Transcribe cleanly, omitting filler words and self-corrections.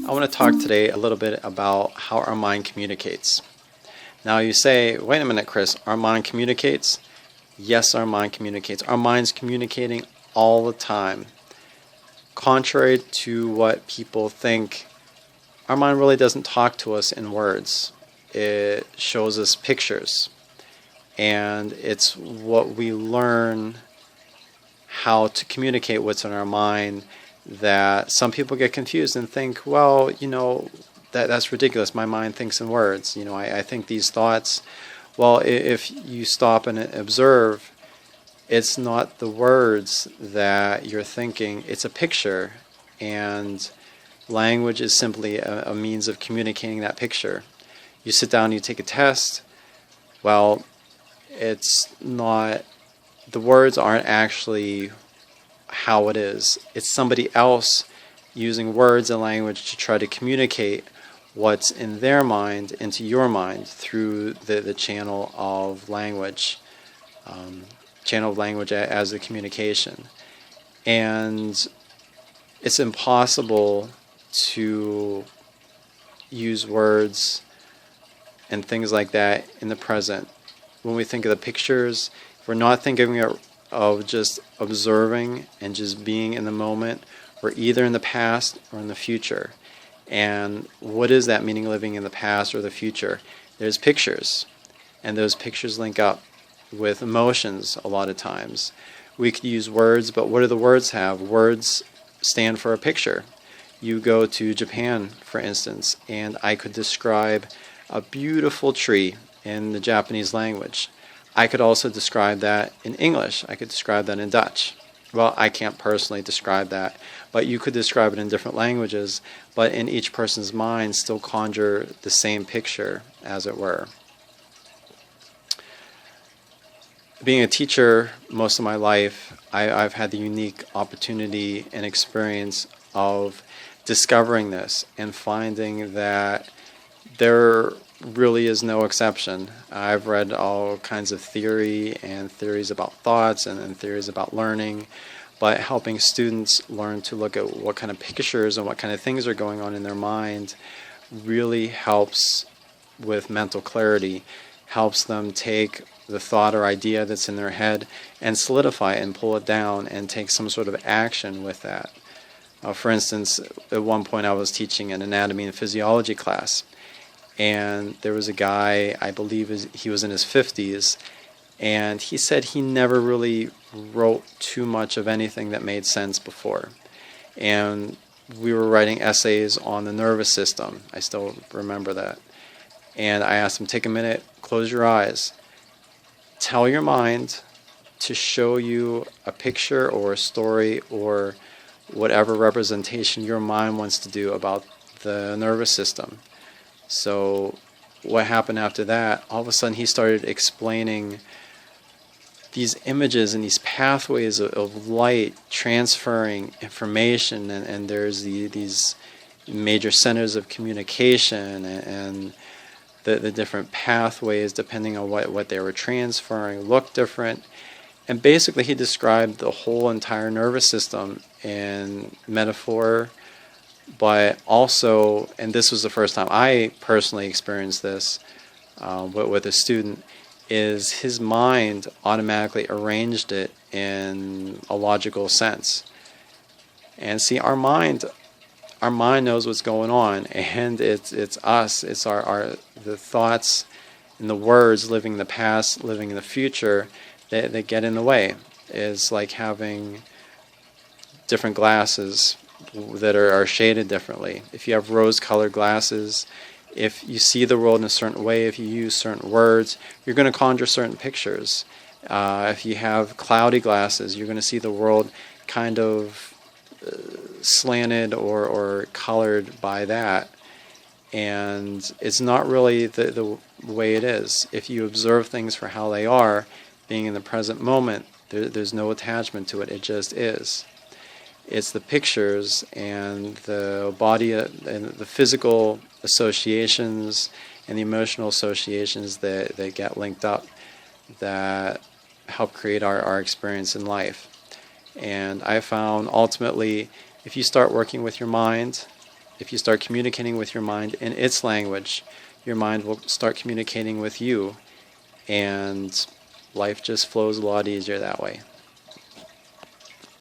I want to talk today a little bit about how our mind communicates. Now you say, wait a minute, Chris, our mind communicates? Yes, our mind communicates. Our mind's communicating all the time. Contrary to what people think, our mind really doesn't talk to us in words. It shows us pictures. And it's what we learn how to communicate what's in our mind that some people get confused and think, well, that's ridiculous. My mind thinks in words. I think these thoughts. Well, if you stop and observe, it's not the words that you're thinking, it's a picture. And language is simply a means of communicating that picture. You sit down, you take a test. Well, it's not, the words aren't actually how it is. It's somebody else using words and language to try to communicate what's in their mind into your mind through the channel of language. Channel of language as the communication. And it's impossible to use words and things like that in the present. When we think of the pictures, if we're not thinking of just observing and just being in the moment, we're either in the past or in the future. And what is that meaning, living in the past or the future? There's pictures, and those pictures link up with emotions a lot of times. We could use words, but what do the words have? Words stand for a picture. You go to Japan, for instance, and I could describe a beautiful tree in the Japanese language. I could also describe that in English. I could describe that in Dutch. Well, I can't personally describe that, but you could describe it in different languages, but in each person's mind still conjure the same picture, as it were. Being a teacher most of my life, I've had the unique opportunity and experience of discovering this and finding that there really is no exception. I've read all kinds of theory and theories about thoughts and theories about learning, but helping students learn to look at what kind of pictures and what kind of things are going on in their mind really helps with mental clarity, helps them take the thought or idea that's in their head and solidify it and pull it down and take some sort of action with that. For instance, at one point I was teaching an anatomy and physiology class, and there was a guy, I believe he was in his 50s, and he said he never really wrote too much of anything that made sense before. And we were writing essays on the nervous system. I still remember that. And I asked him, take a minute, close your eyes. Tell your mind to show you a picture or a story or whatever representation your mind wants to do about the nervous system. So what happened after that, all of a sudden he started explaining these images and these pathways of light transferring information, and there's these major centers of communication and the different pathways depending on what they were transferring look different. And basically he described the whole entire nervous system in metaphor, but also, and this was the first time I personally experienced this with a student, is his mind automatically arranged it in a logical sense. And see, our mind knows what's going on, and it's us, it's the thoughts and the words living in the past, living in the future that get in the way. It's like having different glasses that are shaded differently. If you have rose-colored glasses, if you see the world in a certain way, if you use certain words, you're going to conjure certain pictures. If you have cloudy glasses, you're going to see the world kind of slanted or colored by that. And it's not really the way it is. If you observe things for how they are, being in the present moment, there's no attachment to it. It just is. It's the pictures and the body and the physical associations and the emotional associations that get linked up that help create our experience in life. And I found ultimately, if you start working with your mind, if you start communicating with your mind in its language, your mind will start communicating with you, and life just flows a lot easier that way.